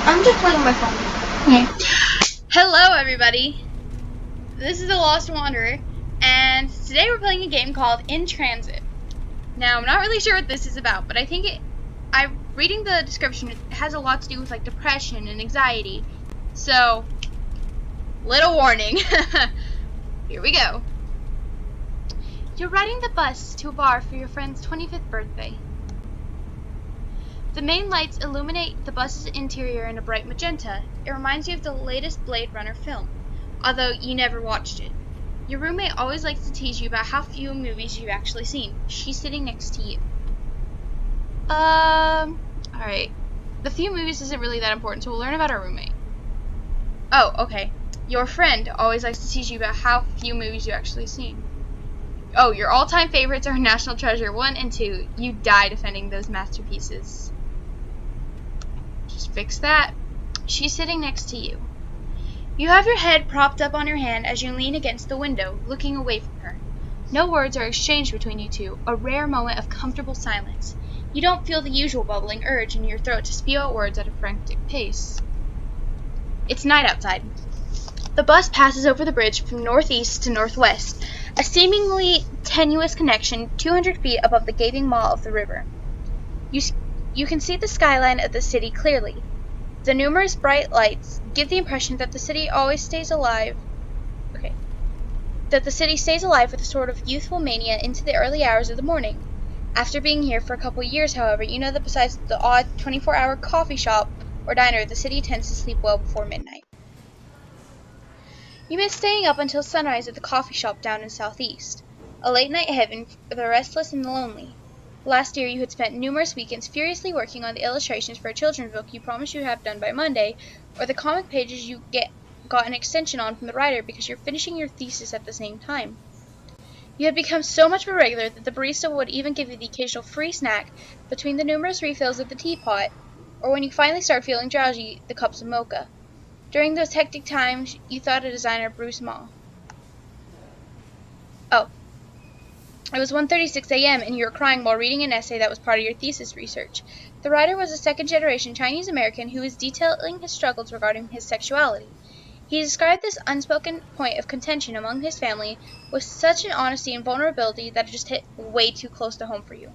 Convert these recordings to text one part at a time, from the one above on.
I'm just playing on my phone. Okay. Hello, everybody. This is the Lost Wanderer, and today we're playing a game called In Transit. Now, I'm not really sure what this is about, but I think I'm reading the description, it has a lot to do with like depression and anxiety. So, little warning. Here we go. You're riding the bus to a bar for your friend's 25th birthday. The main lights illuminate the bus's interior in a bright magenta. It reminds you of the latest Blade Runner film, although you never watched it. Your roommate always likes to tease you about how few movies you've actually seen. She's sitting next to you. Alright. The few movies isn't really that important, so we'll learn about our roommate. Oh, okay. Your friend always likes to tease you about how few movies you've actually seen. Oh, your all-time favorites are National Treasure 1 and 2. You die defending those masterpieces. Just fix that. She's sitting next to you. You have your head propped up on your hand as you lean against the window, looking away from her. No words are exchanged between you two, a rare moment of comfortable silence. You don't feel the usual bubbling urge in your throat to spew out words at a frantic pace. It's night outside. The bus passes over the bridge from northeast to northwest, a seemingly tenuous connection 200 feet above the gaping maw of the river. You can see the skyline of the city clearly. The numerous bright lights give the impression that the city always stays alive. That the city stays alive with a sort of youthful mania into the early hours of the morning. After being here for a couple years, however, you know that besides the odd 24-hour coffee shop or diner, the city tends to sleep well before midnight. You miss staying up until sunrise at the coffee shop down in southeast, a late-night heaven for the restless and the lonely. Last year you had spent numerous weekends furiously working on the illustrations for a children's book you promised you'd have done by Monday, or the comic pages you got an extension on from the writer because you're finishing your thesis at the same time. You had become so much of a regular that the barista would even give you the occasional free snack between the numerous refills of the teapot, or when you finally started feeling drowsy, the cups of mocha. During those hectic times, you thought of designer Bruce Ma. Oh. It was 1:36 a.m. and you were crying while reading an essay that was part of your thesis research. The writer was a second-generation Chinese-American who was detailing his struggles regarding his sexuality. He described this unspoken point of contention among his family with such an honesty and vulnerability that it just hit way too close to home for you.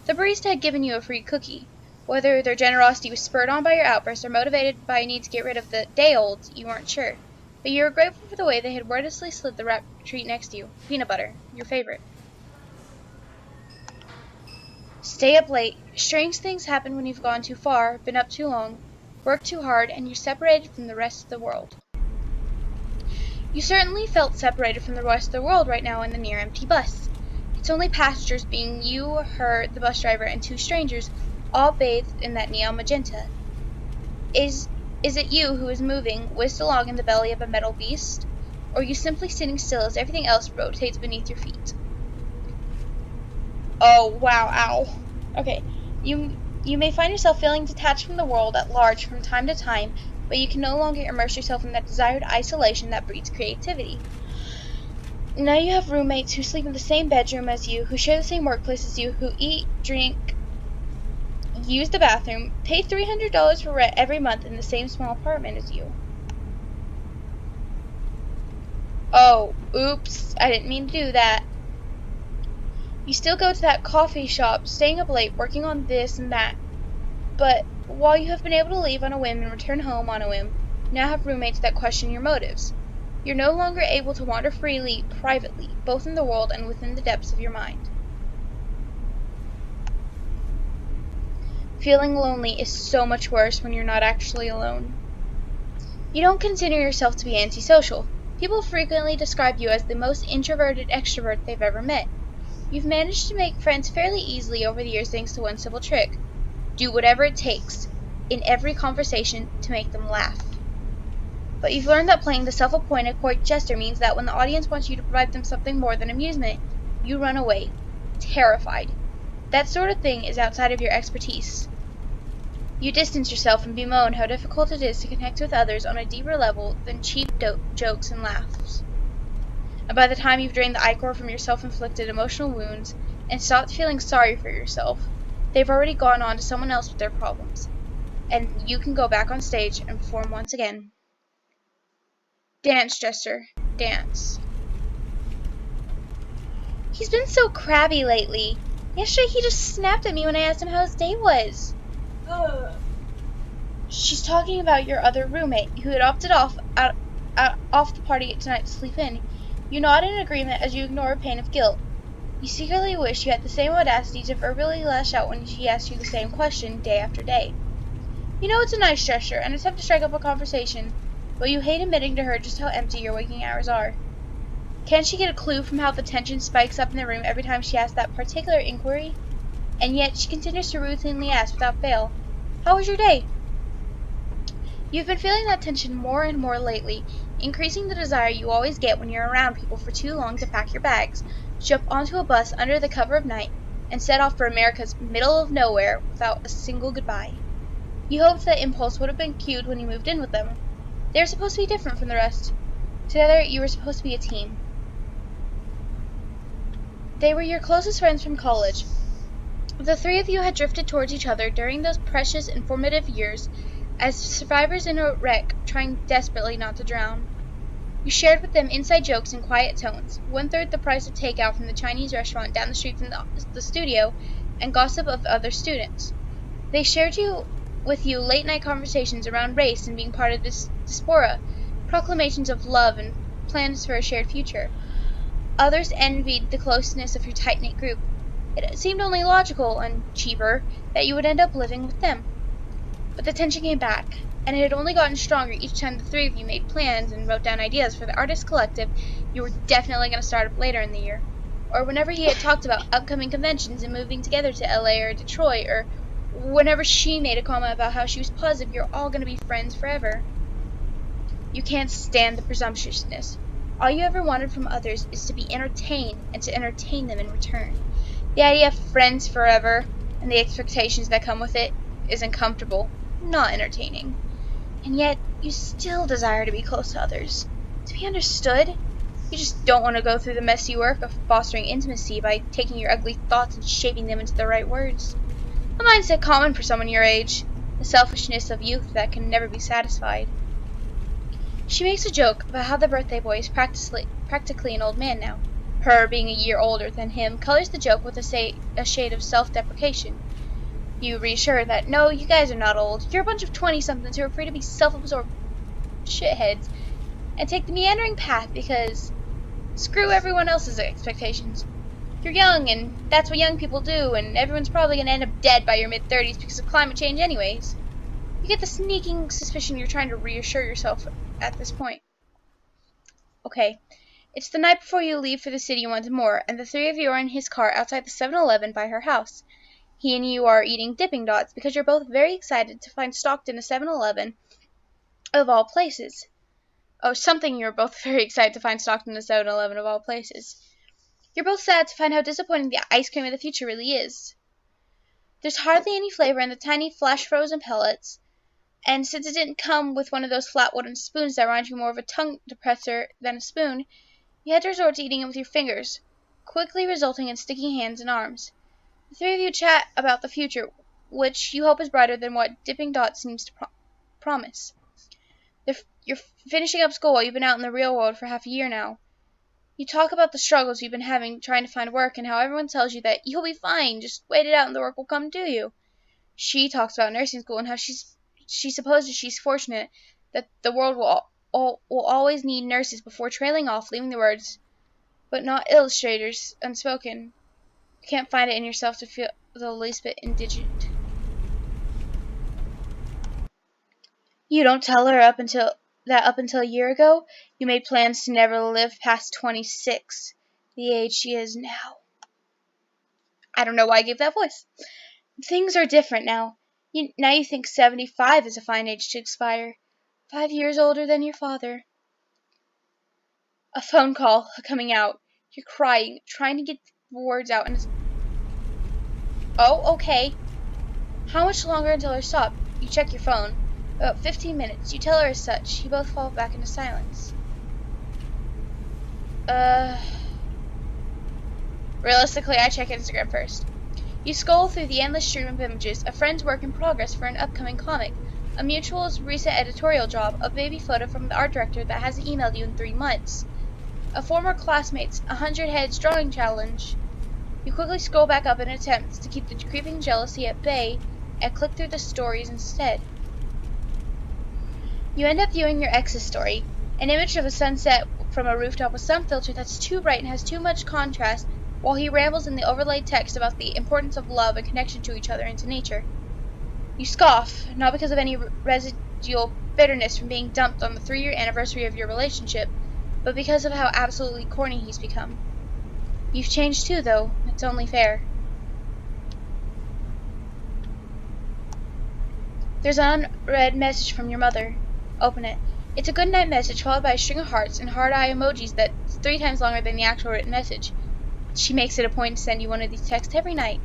The barista had given you a free cookie. Whether their generosity was spurred on by your outburst or motivated by a need to get rid of the day-olds, you weren't sure. But you were grateful for the way they had wordlessly slid the wrapped treat next to you. Peanut butter, your favorite. Stay up late. Strange things happen when you've gone too far, been up too long, worked too hard, and you're separated from the rest of the world. You certainly felt separated from the rest of the world right now in the near-empty bus. Its only passengers being you, her, the bus driver, and two strangers, all bathed in that neon magenta. Is it you who is moving, whizzed along in the belly of a metal beast? Or are you simply sitting still as everything else rotates beneath your feet? Oh, wow, ow. Okay, you may find yourself feeling detached from the world at large from time to time, but you can no longer immerse yourself in that desired isolation that breeds creativity. Now you have roommates who sleep in the same bedroom as you, who share the same workplace as you, who eat, drink, use the bathroom, pay $300 for rent every month in the same small apartment as you. Oh, oops, I didn't mean to do that. You still go to that coffee shop, staying up late, working on this and that. But while you have been able to leave on a whim and return home on a whim, you now have roommates that question your motives. You're no longer able to wander freely, privately, both in the world and within the depths of your mind. Feeling lonely is so much worse when you're not actually alone. You don't consider yourself to be antisocial. People frequently describe you as the most introverted extrovert they've ever met. You've managed to make friends fairly easily over the years thanks to one simple trick. Do whatever it takes, in every conversation, to make them laugh. But you've learned that playing the self-appointed court jester means that when the audience wants you to provide them something more than amusement, you run away, terrified. That sort of thing is outside of your expertise. You distance yourself and bemoan how difficult it is to connect with others on a deeper level than cheap jokes and laughs. And by the time you've drained the ichor from your self-inflicted emotional wounds and stopped feeling sorry for yourself, they've already gone on to someone else with their problems. and you can go back on stage and perform once again. Dance, Jester, dance. He's been so crabby lately. Yesterday he just snapped at me when I asked him how his day was. She's talking about your other roommate, who had opted off the party tonight to sleep in. You nod in agreement as you ignore a pain of guilt. You secretly wish you had the same audacity to verbally lash out when she asks you the same question day after day. You know it's a nice gesture and attempt to strike up a conversation, but you hate admitting to her just how empty your waking hours are. Can't she get a clue from how the tension spikes up in the room every time she asks that particular inquiry? And yet she continues to routinely ask without fail, "How was your day?" You've been feeling that tension more and more lately, increasing the desire you always get when you're around people for too long to pack your bags, jump onto a bus under the cover of night, and set off for America's middle of nowhere without a single goodbye. You hoped that impulse would have been cued when you moved in with them. They were supposed to be different from the rest. Together, you were supposed to be a team. They were your closest friends from college. The three of you had drifted towards each other during those precious and formative years as survivors in a wreck trying desperately not to drown. You shared with them inside jokes in quiet tones, 1/3 the price of takeout from the Chinese restaurant down the street from the studio, and gossip of other students. They shared with you late-night conversations around race and being part of this diaspora, proclamations of love and plans for a shared future. Others envied the closeness of your tight-knit group. It seemed only logical and cheaper that you would end up living with them. But the tension came back, and it had only gotten stronger each time the three of you made plans and wrote down ideas for the artist collective you were definitely going to start up later in the year. Or whenever he had talked about upcoming conventions and moving together to LA or Detroit, or whenever she made a comment about how she was positive you're all going to be friends forever. You can't stand the presumptuousness. All you ever wanted from others is to be entertained and to entertain them in return. The idea of friends forever and the expectations that come with it is uncomfortable, not entertaining. And yet, you still desire to be close to others, to be understood. You just don't want to go through the messy work of fostering intimacy by taking your ugly thoughts and shaping them into the right words. A mindset common for someone your age, the selfishness of youth that can never be satisfied. She makes a joke about how the birthday boy is practically an old man now. Her, being a year older than him, colors the joke with a shade of self-deprecation. You reassure her that, no, you guys are not old. You're a bunch of 20-somethings who are free to be self-absorbed shitheads and take the meandering path because screw everyone else's expectations. You're young, and that's what young people do, and everyone's probably going to end up dead by your mid-30s because of climate change anyways. You get the sneaking suspicion you're trying to reassure yourself at this point. Okay, it's the night before you leave for the city once more, and the three of you are in his car outside the 7-Eleven by her house. He and you are eating dipping dots because you're both very excited to find stocked in a 7-Eleven of all places. Oh, something you're both very excited to find stocked in a 7-Eleven of all places. You're both sad to find how disappointing the ice cream of the future really is. There's hardly any flavor in the tiny flash-frozen pellets, and since it didn't come with one of those flat wooden spoons that remind you more of a tongue depressor than a spoon, you had to resort to eating it with your fingers, quickly resulting in sticky hands and arms. The three of you chat about the future, which you hope is brighter than what dipping dots seems to promise. You're finishing up school while you've been out in the real world for half a year now. You talk about the struggles you've been having trying to find work and how everyone tells you that you'll be fine, just wait it out and the work will come to you. She talks about nursing school and how she supposes she's fortunate that the world will always need nurses before trailing off, leaving the words, but not illustrators, unspoken. You can't find it in yourself to feel the least bit indigent. You don't tell her up until a year ago, you made plans to never live past 26, the age she is now. I don't know why I gave that voice. Things are different now. Now you think 75 is a fine age to expire. 5 years older than your father. A phone call coming out. You're crying, trying to get the words out, and it's... Oh, okay. How much longer until her stop? You check your phone. About 15 minutes. You tell her as such. You both fall back into silence. Realistically, I check Instagram first. You scroll through the endless stream of images, a friend's work in progress for an upcoming comic, a mutual's recent editorial job, a baby photo from the art director that hasn't emailed you in 3 months, a former classmate's 100 heads drawing challenge. You quickly scroll back up in an attempt to keep the creeping jealousy at bay and click through the stories instead. You end up viewing your ex's story, an image of a sunset from a rooftop with some filter that's too bright and has too much contrast, while he rambles in the overlaid text about the importance of love and connection to each other and to nature. You scoff, not because of any residual bitterness from being dumped on the 3-year anniversary of your relationship, but because of how absolutely corny he's become. You've changed too, though. It's only fair. There's an unread message from your mother. Open it. It's a goodnight message followed by a string of hearts and heart-eye emojis that's 3 times longer than the actual written message. She makes it a point to send you one of these texts every night.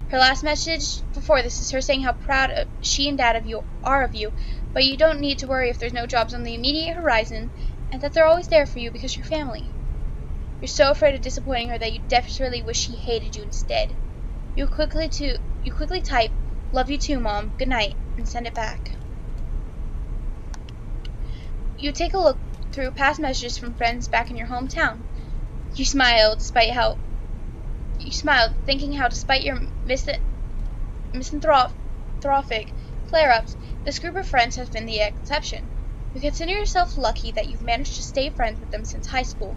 Her last message before this is her saying how proud she and Dad are of you, but you don't need to worry if there's no jobs on the immediate horizon, and that they're always there for you because you're family. You're so afraid of disappointing her that you desperately wish she hated you instead. You quickly type, "Love you too, Mom. Good night," and send it back. You take a look through past messages from friends back in your hometown. You smile, thinking how despite your misanthropic flare-ups, this group of friends has been the exception. You consider yourself lucky that you've managed to stay friends with them since high school,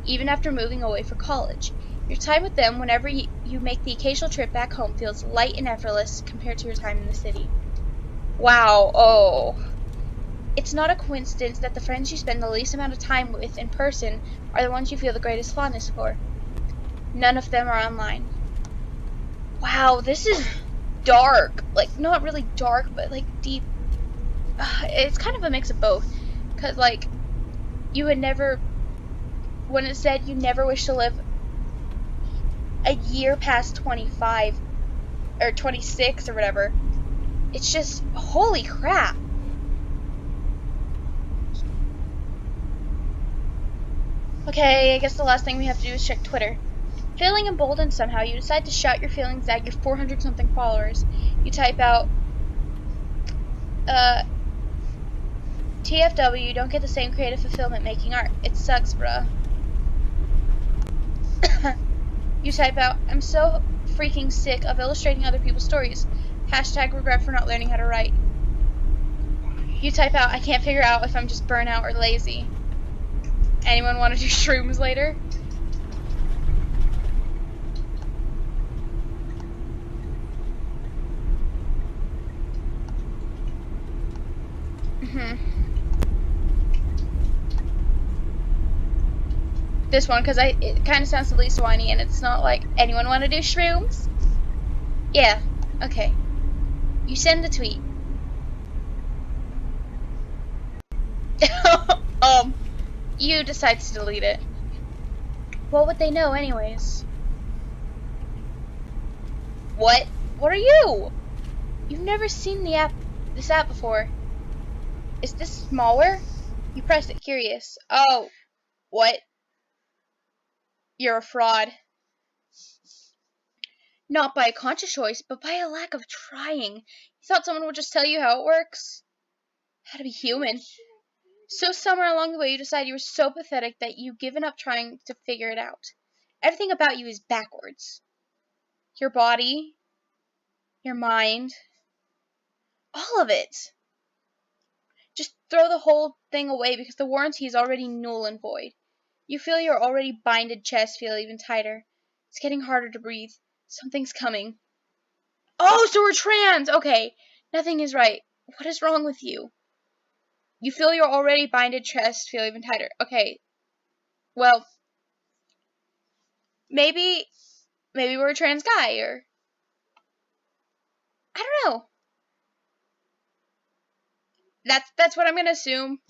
even after moving away for college. Your time with them whenever you make the occasional trip back home feels light and effortless compared to your time in the city. Wow, oh. It's not a coincidence that the friends you spend the least amount of time with in person are the ones you feel the greatest fondness for. None of them are online. Wow, this is dark. Like, not really dark, but like deep. It's kind of a mix of both. Because, like, you would never, when it said you never wish to live a year past 25 or 26 or whatever, it's just, holy crap. Okay, I guess the last thing we have to do is check Twitter. Feeling emboldened somehow, you decide to shout your feelings at your 400-something followers. You type out, TFW, you don't get the same creative fulfillment making art. It sucks, bruh. You type out, I'm so freaking sick of illustrating other people's stories. Hashtag regret for not learning how to write. You type out, I can't figure out if I'm just burnout or lazy. Anyone want to do shrooms later? This one, because it kind of sounds the least whiny, and it's not like, anyone want to do shrooms? Yeah, okay. You send the tweet. You decide to delete it. What would they know anyways? What? What are you? You've never seen this app before. Is this malware? You press it, curious. Oh, what? You're a fraud. Not by a conscious choice, but by a lack of trying. You thought someone would just tell you how it works? How to be human. So somewhere along the way you decide you were so pathetic that you've given up trying to figure it out. Everything about you is backwards. Your body, your mind, all of it. Just throw the whole thing away because the warranty is already null and void. You feel your already binded chest feel even tighter. It's getting harder to breathe. Something's coming. Oh, so we're trans! Okay. Nothing is right. What is wrong with you? You feel your already binded chest feel even tighter. Okay. Well, maybe we're a trans guy, or I don't know. That's what I'm gonna assume.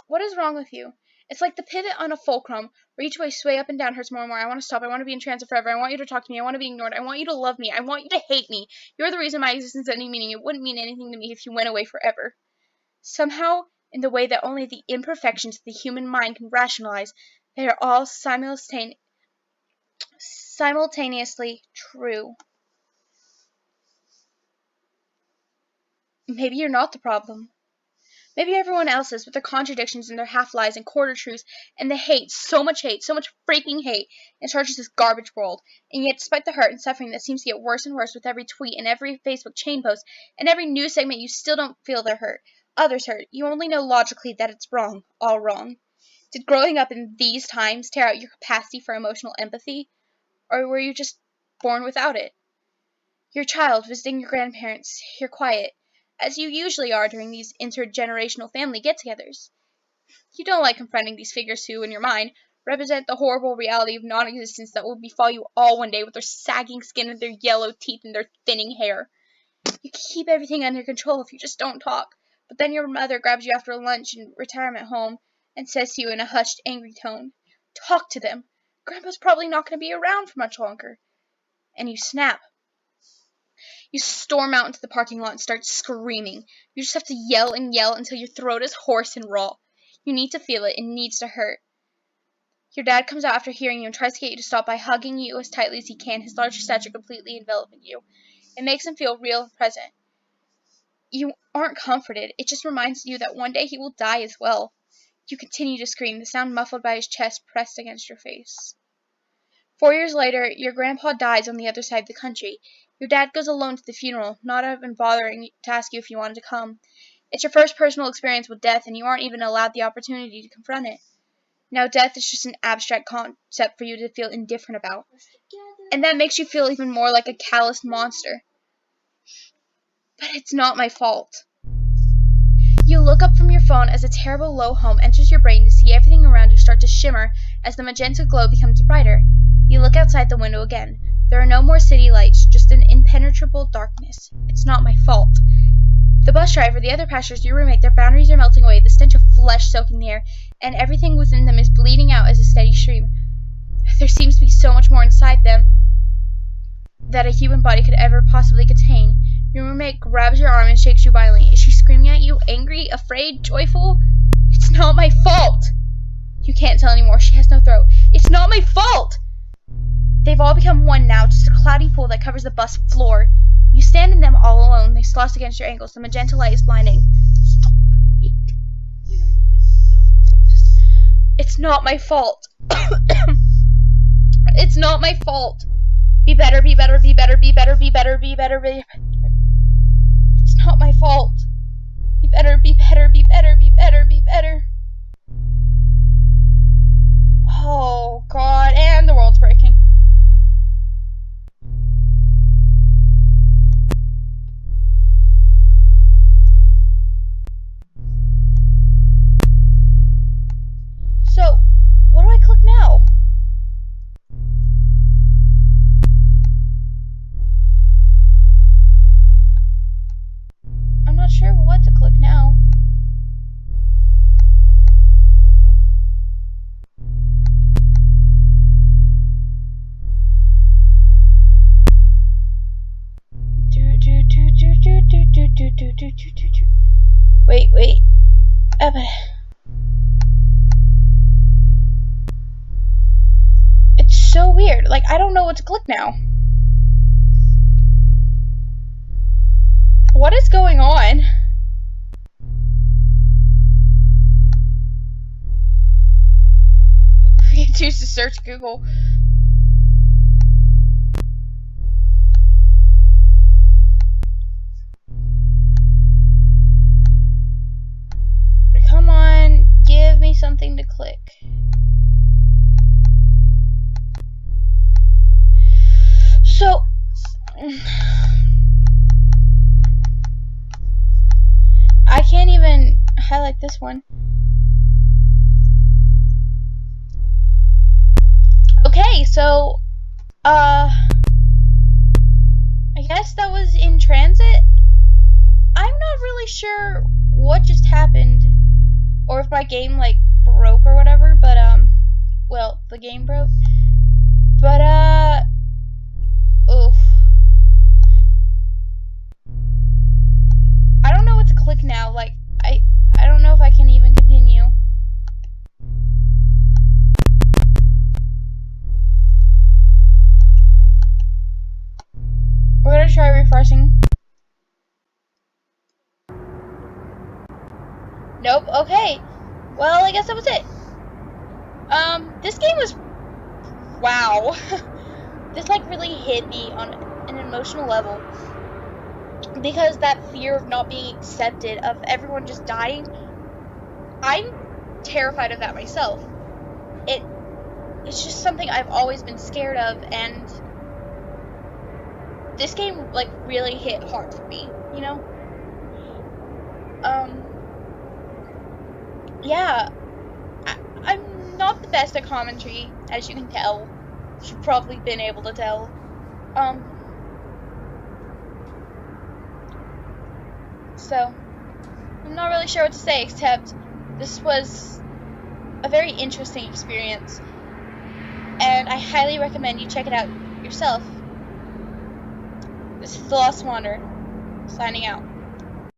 What is wrong with you? It's like the pivot on a fulcrum, where each way sway up and down hurts more and more. I want to stop. I want to be in transit forever. I want you to talk to me. I want to be ignored. I want you to love me. I want you to hate me. You're the reason my existence has any meaning. It wouldn't mean anything to me if you went away forever. Somehow, in the way that only the imperfections of the human mind can rationalize, they are all simultaneously true. Maybe you're not the problem. Maybe everyone else is, with their contradictions and their half-lies and quarter-truths and the hate, so much freaking hate, in charge of this garbage world. And yet, despite the hurt and suffering that seems to get worse and worse with every tweet and every Facebook chain post and every news segment, you still don't feel their hurt. Others hurt. You only know logically that it's wrong. All wrong. Did growing up in these times tear out your capacity for emotional empathy? Or were you just born without it? You're a child visiting your grandparents. You're quiet, as you usually are during these intergenerational family get-togethers. You don't like confronting these figures who, in your mind, represent the horrible reality of non-existence that will befall you all one day with their sagging skin and their yellow teeth and their thinning hair. You can keep everything under control if you just don't talk, but then your mother grabs you after lunch in retirement home and says to you in a hushed, angry tone, "Talk to them. Grandpa's probably not going to be around for much longer." And you snap. You storm out into the parking lot and start screaming. You just have to yell and yell until your throat is hoarse and raw. You need to feel it. It needs to hurt. Your dad comes out after hearing you and tries to get you to stop by hugging you as tightly as he can, his large stature completely enveloping you. It makes him feel real and present. You aren't comforted. It just reminds you that one day he will die as well. You continue to scream, the sound muffled by his chest pressed against your face. 4 years later, your grandpa dies on the other side of the country. Your dad goes alone to the funeral, not even bothering to ask you if you wanted to come. It's your first personal experience with death, and you aren't even allowed the opportunity to confront it. Now death is just an abstract concept for you to feel indifferent about. And that makes you feel even more like a calloused monster. But it's not my fault. You look up from your phone as a terrible low hum enters your brain to see everything around you start to shimmer as the magenta glow becomes brighter. You look outside the window again. There are no more city lights, just an impenetrable darkness. It's not my fault. The bus driver, the other passengers, your roommate, their boundaries are melting away, the stench of flesh soaking the air, and everything within them is bleeding out as a steady stream. There seems to be so much more inside them that a human body could ever possibly contain. Your roommate grabs your arm and shakes you violently. Is she screaming at you, angry, afraid, joyful? It's not my fault! You can't tell anymore. She has no throat. It's not my fault! They've all become one now, just a cloudy pool that covers the bus floor. You stand in them all alone. They slosh against your ankles. The magenta light is blinding. It's not my fault. It's not my fault. Be better, be better, be better, be better, be better, be better, be better. It's not my fault. Be better, be better, be better, be better, be better. Oh, God, and the world's breaking. So, what do I click now? I'm not sure what to click now. Wait. It's so weird. Like, I don't know what to click now. What is going on? We can choose to search Google. Come on, give me something to click. So, I can't even highlight this one. Okay, so, I guess that was in transit. I'm not really sure what just happened, or if my game, like, broke or whatever, but, well, the game broke. But, oof. I don't know what to click now, like, I don't know if I can even continue. Nope. Okay. Well, I guess that was it. This game was, wow. This like really hit me on an emotional level, because that fear of not being accepted, of everyone just dying, I'm terrified of that myself. It's just something I've always been scared of, and this game like really hit hard for me, you know? Yeah, I'm not the best at commentary, as you can tell. You've probably been able to tell. So, I'm not really sure what to say, except this was a very interesting experience, and I highly recommend you check it out yourself. This is The Lost Wanderer, signing out.